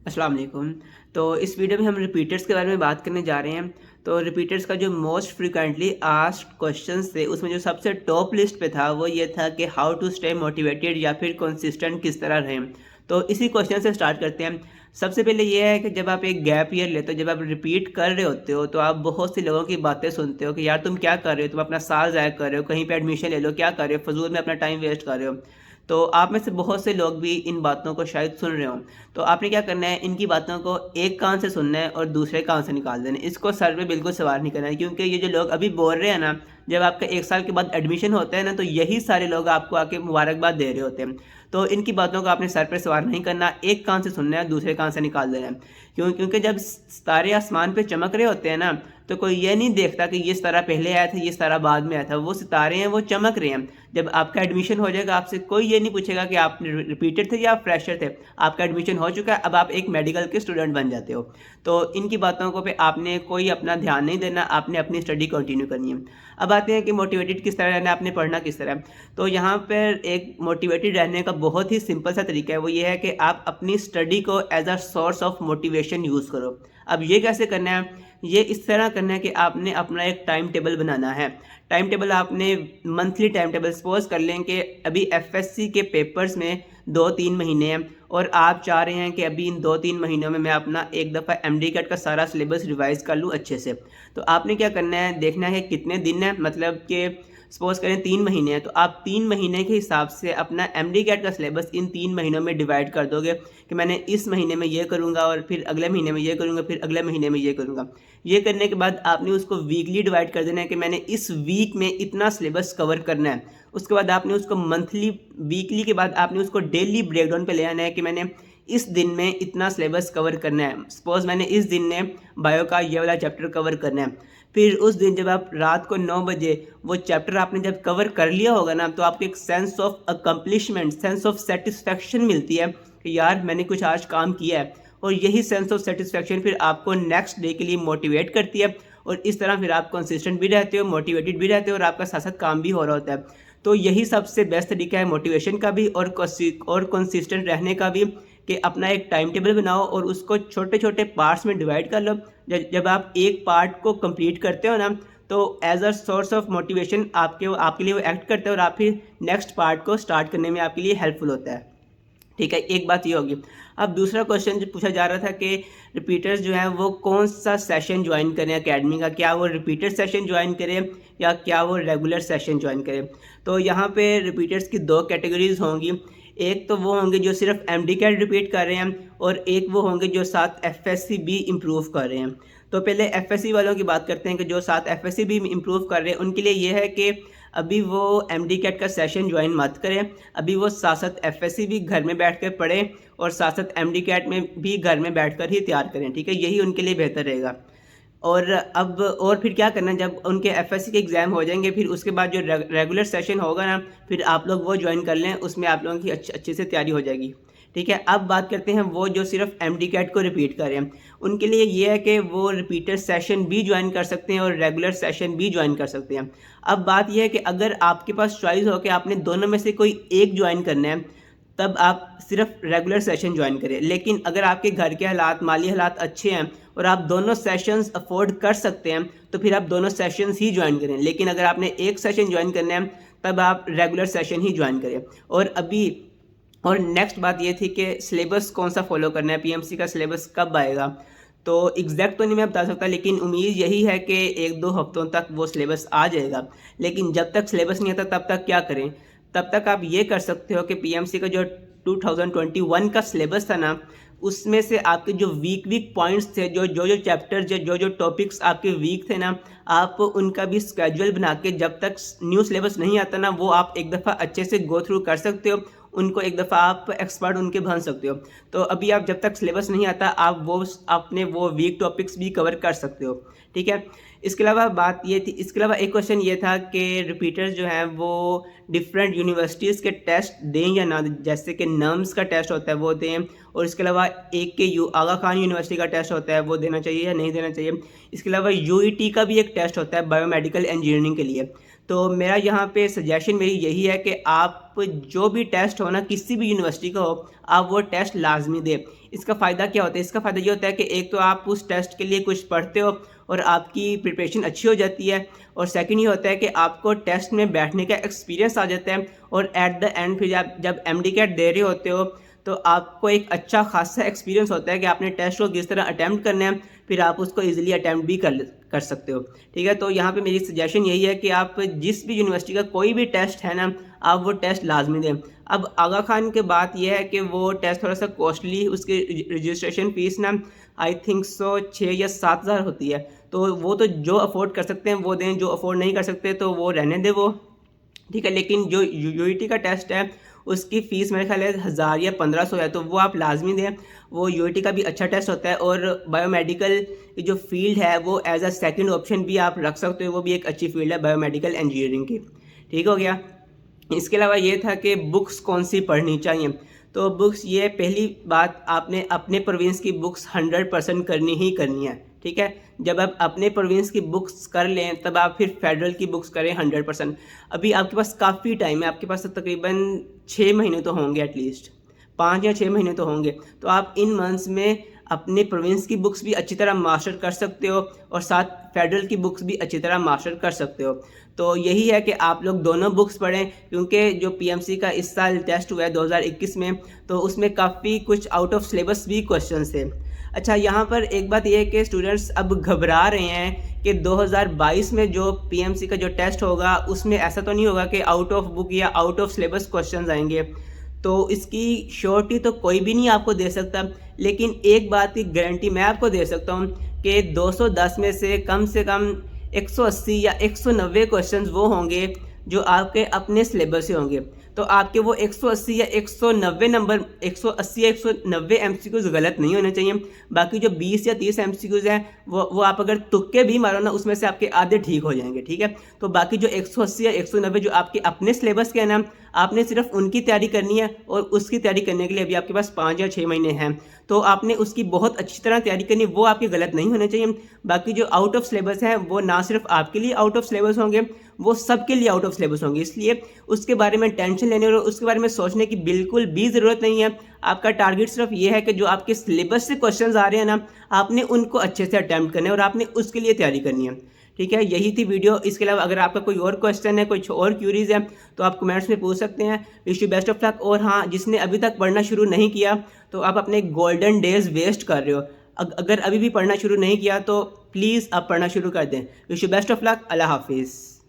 अस्सलाम वालेकुम। तो इस वीडियो में हम रिपीटर्स के बारे में बात करने जा रहे हैं। तो रिपीटर्स का जो मोस्ट फ्रीक्वेंटली आस्क्ड क्वेश्चंस थे उसमें जो सबसे टॉप लिस्ट पे था वो ये था कि हाउ टू स्टे मोटिवेटेड या फिर कंसिस्टेंट किस तरह रहें। तो इसी क्वेश्चन से स्टार्ट करते हैं। सबसे पहले ये है कि जब आप एक गैप ईयर लेते हो, जब आप रिपीट कर रहे होते हो तो आप बहुत से लोगों की बातें सुनते हो कि यार तुम क्या कर रहे हो, तुम अपना साल ज़ाया कर रहे हो, कहीं पे एडमिशन ले लो, क्या कर रहे हो, फजूल में अपना टाइम वेस्ट कर रहे हो। तो आप में से बहुत से लोग भी इन बातों को शायद सुन रहे हों। तो आपने क्या करना है, इनकी बातों को एक कान से सुनना है और दूसरे कान से निकाल देना है। इसको सर पे बिल्कुल सवार नहीं करना है, क्योंकि ये जो लोग अभी बोल रहे हैं ना, जब आपका 1 साल के बाद एडमिशन होता है ना, तो यही सारे लोग आपको आके मुबारकबाद दे रहे होते हैं। तो इनकी बातों को आपने सर पे सवार नहीं करना, एक कान से सुनना है, दूसरे कान से निकाल देना है। क्योंकि जब सितारे आसमान पे चमक रहे होते हैं ना, तो कोई ये नहीं देखता कि ये सितारा पहले आया था, ये सितारा बाद में आया था। वो सितारे हैं, वो चमक रहे हैं। जब आपका एडमिशन हो जाएगा, आपसे कोई ये नहीं पूछेगा कि आप रिपीटेड थे या आप फ्रेशर थे। आपका एडमिशन हो चुका है, अब आप एक मेडिकल के स्टूडेंट बन जाते हो। तो इनकी बातों को पे आपने कोई अपना ध्यान नहीं देना, आपने अपनी स्टडी कंटिन्यू करनी है। अब आते हैं कि मोटिवेटेड किस तरह रहना है, आपने पढ़ना किस तरह है। तो यहाँ पर एक मोटिवेटेड रहने का बहुत ही सिंपल सा तरीका है, वो ये है कि आप अपनी स्टडी को as a source of motivation use करो। अब ये कैसे करना है? ये इस तरह करना है कि आपने अपना एक टाइम टेबल बनाना है। टाइम टेबल आपने मंथली टाइम टेबल, सपोज़ कर लें कि अभी एफएससी के पेपर्स में 2-3 महीने हैं और आप चाह रहे हैं कि अभी इन 2-3 महीनों में मैं अपना एक दफ़ा एमडी कैट का सारा सिलेबस रिवाइज़ कर लूँ अच्छे से। तो आपने क्या करना है, देखना है कितने दिन हैं, मतलब कि सपोज़ करें 3 महीने हैं, तो आप 3 महीने के हिसाब से अपना एमडी कैट का सिलेबस इन 3 महीनों में डिवाइड कर दोगे कि मैंने इस महीने में ये करूँगा और फिर अगले महीने में ये करूँगा, फिर अगले महीने में ये करूँगा। ये करने के बाद आपने उसको वीकली डिवाइड कर देना है कि मैंने इस वीक में इतना सिलेबस कवर करना है। उसके बाद आपने उसको मंथली, वीकली के बाद आपने उसको डेली ब्रेकडाउन पे ले आना है कि मैंने इस दिन में इतना सिलेबस कवर करना है। सपोज़ मैंने इस दिन में बायो का ये वाला चैप्टर कवर करना है। फिर उस दिन जब आप रात को 9 बजे वो चैप्टर आपने जब कवर कर लिया होगा ना, तो आपको एक sense of accomplishment, sense of satisfaction मिलती है कि यार मैंने कुछ आज काम किया है। और यही सेंस ऑफ सैटिस्फैक्शन फिर आपको नेक्स्ट डे के लिए मोटिवेट करती है और इस तरह फिर आप कंसिस्टेंट भी रहते हो, मोटिवेटेड भी रहते हो और आपका साथ-साथ काम भी हो रहा होता है। तो यही सबसे बेस्ट तरीका है मोटिवेशन का भी और कंसिस्टेंट रहने का भी, कि अपना एक टाइम टेबल बनाओ और उसको छोटे-छोटे पार्ट्स में डिवाइड कर लो। ज जब आप एक पार्ट को कंप्लीट करते हो ना, तो as a source of motivation आपके लिए वो एक्ट करता है और आप फिर नेक्स्ट पार्ट को स्टार्ट करने में आपके लिए हेल्पफुल होता है। ठीक है, एक बात ये होगी। अब दूसरा क्वेश्चन जो पूछा जा रहा था कि रिपीटर्स जो हैं वो कौन-सा सेशन जॉइन करें अकेडमी का, क्या वो रिपीटर सेशन जॉइन करें या क्या वो रेगुलर सेशन जॉइन करें? तो यहाँ पे रिपीटर्स की 2 कैटेगरीज़ होंगी। एक तो वो होंगे जो सिर्फ़ एमडी कैट रिपीट कर रहे हैं और एक वो होंगे जो साथ एफएससी भी इम्प्रूव कर रहे हैं। तो पहले एफएससी वालों की बात करते हैं कि जो साथ एफएससी भी इम्प्रूव कर रहे हैं, उनके लिए ये है कि अभी वो एमडी कैट का सेशन ज्वाइन मत करें। अभी वो साथ-साथ एफएससी भी घर में बैठ कर पढ़ें और साथ-साथ एमडी कैट में भी घर में बैठकर ही तैयार करें, ठीक है? यही उनके लिए बेहतर रहेगा। और फिर क्या करना है, जब उनके एफएससी के एग्ज़ाम हो जाएँगे, फिर उसके बाद जो रेगुलर सेशन होगा ना, फिर आप लोग वो जॉइन कर लें, उसमें आप लोगों की अच्छे से तैयारी हो जाएगी। ठीक है? अब बात करते हैं वो जो सिर्फ़ एमडी कैट को रिपीट कर रहे हैं। उनके लिए ये है कि वो रिपीटर सेशन भी जॉइन कर सकते हैं और रेगुलर सेशन भी जॉइन कर सकते हैं। अब बात ये है कि अगर आपके पास चॉइस हो कि आपने दोनों में से कोई एक जॉइन करना है, तब आप सिर्फ़ रेगुलर सेशन जॉइन करें। लेकिन अगर आपके घर के हालात, माली हालात अच्छे हैं और आप दोनों सेशंस अफ़ोर्ड कर सकते हैं, तो फिर आप दोनों सेशंस ही जॉइन करें। लेकिन अगर आपने एक सेशन जॉइन करना है, तब आप रेगुलर सेशन ही जॉइन करें। और नेक्स्ट बात ये थी कि सिलेबस कौन-सा फ़ॉलो करना है, पीएमसी का सिलेबस कब आएगा? तो एग्ज़ैक्ट तो नहीं मैं बता सकता, लेकिन उम्मीद यही है कि 1-2 हफ़्तों तक वो सिलेबस आ जाएगा। लेकिन जब तक सिलेबस नहीं आता तब तक क्या करें? तब तक आप ये कर सकते हो कि पीएमसी का जो 2021 का सिलेबस था ना, उसमें से आपके जो वीक पॉइंट्स थे, जो चैप्टर्स, जो टॉपिक्स आपके वीक थे ना, आप उनका भी स्केड्यूल बना के जब तक न्यू सिलेबस नहीं आता ना, वो आप एक दफ़ा अच्छे से गो थ्रू कर सकते हो। उनको एक दफ़ा आप एक्सपर्ट उनके बन सकते हो। तो अभी आप जब तक सिलेबस नहीं आता, आप अपने वो वीक टॉपिक्स भी कवर कर सकते हो। ठीक है? इसके अलावा एक क्वेश्चन ये था कि रिपीटर्स जो हैं वो डिफरेंट यूनिवर्सिटीज़ के टेस्ट दें या ना दें? जैसे कि नम्स का टेस्ट होता है वो दें, और इसके अलावा AKU आगा खान यूनिवर्सिटी का टेस्ट होता है, वो देना चाहिए या नहीं देना चाहिए? इसके अलावा यूईटी का भी एक टेस्ट होता है बायोमेडिकल इंजीनियरिंग के लिए। तो मेरा यहाँ पे सजेशन मेरी यही है कि आप जो भी टेस्ट हो ना, किसी भी यूनिवर्सिटी का हो, आप वो टेस्ट लाजमी दें। इसका फ़ायदा क्या होता है? इसका फ़ायदा ये होता है कि एक तो आप उस टेस्ट के लिए कुछ पढ़ते हो और आपकी प्रिपरेशन अच्छी हो जाती है, और सेकंड ये होता है कि आपको टेस्ट में बैठने का एक्सपीरियंस आ जाता है, और एट द एंड फिर जब एमडीकैट दे रहे होते हो तो आपको एक अच्छा खासा एक्सपीरियंस होता है कि आपने टेस्ट को किस तरह अटैम्प्ट करना है, फिर आप उसको ईजिली अटैम्प्ट भी कर सकते हो। ठीक है, तो यहाँ पे मेरी सजेशन यही है कि आप जिस भी यूनिवर्सिटी का कोई भी टेस्ट है ना, आप वो टेस्ट लाजमी दें। अब आगा खान के बात यह है कि वो टेस्ट थोड़ा सा कॉस्टली, उसकी रजिस्ट्रेशन फ़ीस ना आई थिंक सो 6 या 7 हज़ार होती है। तो वो तो जो अफोर्ड कर सकते हैं वो दें, जो अफोर्ड नहीं कर सकते तो वो रहने दें वो। ठीक है, लेकिन जो यूईटी का टेस्ट है उसकी फ़ीस मेरे ख्याल है 1000 या 1500 है, तो वो आप लाजमी दें। वो यूईटी का भी अच्छा टेस्ट होता है, और बायोमेडिकल की जो फील्ड है वो एज अ सेकंड ऑप्शन भी आप रख सकते हो, वो भी एक अच्छी फील्ड है बायोमेडिकल इंजीनियरिंग की। ठीक हो गया। इसके अलावा ये था कि बुक्स कौन सी पढ़नी चाहिए। तो बुक्स, ये पहली बात, आपने अपने प्रोविंस की बुक्स 100% करनी ही करनी है। ठीक है, जब आप अपने प्रोविंस की बुक्स कर लें तब आप फिर फेडरल की बुक्स करें 100%। अभी आपके पास काफ़ी टाइम है, आपके पास तकरीबन 6 महीने तो होंगे, एटलीस्ट 5 या 6 महीने तो होंगे। तो आप इन मंथ्स में अपने प्रोविंस की बुक्स भी अच्छी तरह मास्टर कर सकते हो, और साथ फेडरल की बुक्स भी अच्छी तरह मास्टर कर सकते हो। तो यही है कि आप लोग दोनों बुक्स पढ़ें, क्योंकि जो पीएमसी का इस साल टेस्ट हुआ है 2021 में, तो उसमें काफ़ी कुछ आउट ऑफ सिलेबस भी क्वेश्चंस थे। अच्छा, यहाँ पर एक बात यह है कि स्टूडेंट्स अब घबरा रहे हैं कि 2022 में जो पीएमसी का जो टेस्ट होगा उसमें ऐसा तो नहीं होगा कि आउट ऑफ बुक या आउट ऑफ सिलेबस क्वेश्चंस आएंगे। तो इसकी श्योरिटी तो कोई भी नहीं आपको दे सकता, लेकिन एक बात की गारंटी मैं आपको दे सकता हूँ कि 210 में से कम 180 या 190 क्वेश्चंस वो होंगे जो आपके अपने सिलेबस से होंगे। तो आपके वो 180 या 190 नंबर, 180 या 190 एमसीक्यूज गलत नहीं होने चाहिए। बाकी जो 20 या 30 एमसीक्यूज हैं वो आप अगर तुक्के भी मारो ना, उसमें से आपके आधे ठीक हो जाएंगे। ठीक है, तो बाकी जो 180 या 190 जो आपके अपने सिलेबस के हैं ना, आपने सिर्फ उनकी तैयारी करनी है, और उसकी तैयारी करने के लिए अभी आपके पास 5 या 6 महीने हैं। तो आपने उसकी बहुत अच्छी तरह तैयारी करनी, वो आपके गलत नहीं होने चाहिए। बाकी जो आउट ऑफ सिलेबस है वो ना सिर्फ आपके लिए आउट ऑफ सिलेबस होंगे, वो सबके लिए आउट ऑफ सिलेबस होंगे। इसलिए उसके बारे में टेंशन लेने और उसके बारे में सोचने की बिल्कुल भी ज़रूरत नहीं है। आपका टारगेट सिर्फ ये है कि जो आपके सिलेबस से क्वेश्चंस आ रहे हैं ना, आपने उनको अच्छे से अटैम्प्ट करना है, और आपने उसके लिए तैयारी करनी है। ठीक है, यही थी वीडियो। इसके अलावा अगर आपका कोई और क्वेश्चन है, कुछ और क्यूरीज है, तो आप कमेंट्स में पूछ सकते हैं। Wish you best of luck. और हाँ, जिसने अभी तक पढ़ना शुरू नहीं किया तो आप अपने गोल्डन डेज वेस्ट कर रहे हो। अगर अभी भी पढ़ना शुरू नहीं किया तो प्लीज़ आप पढ़ना शुरू कर दें। Wish you best of luck. अल्लाह हाफिज़।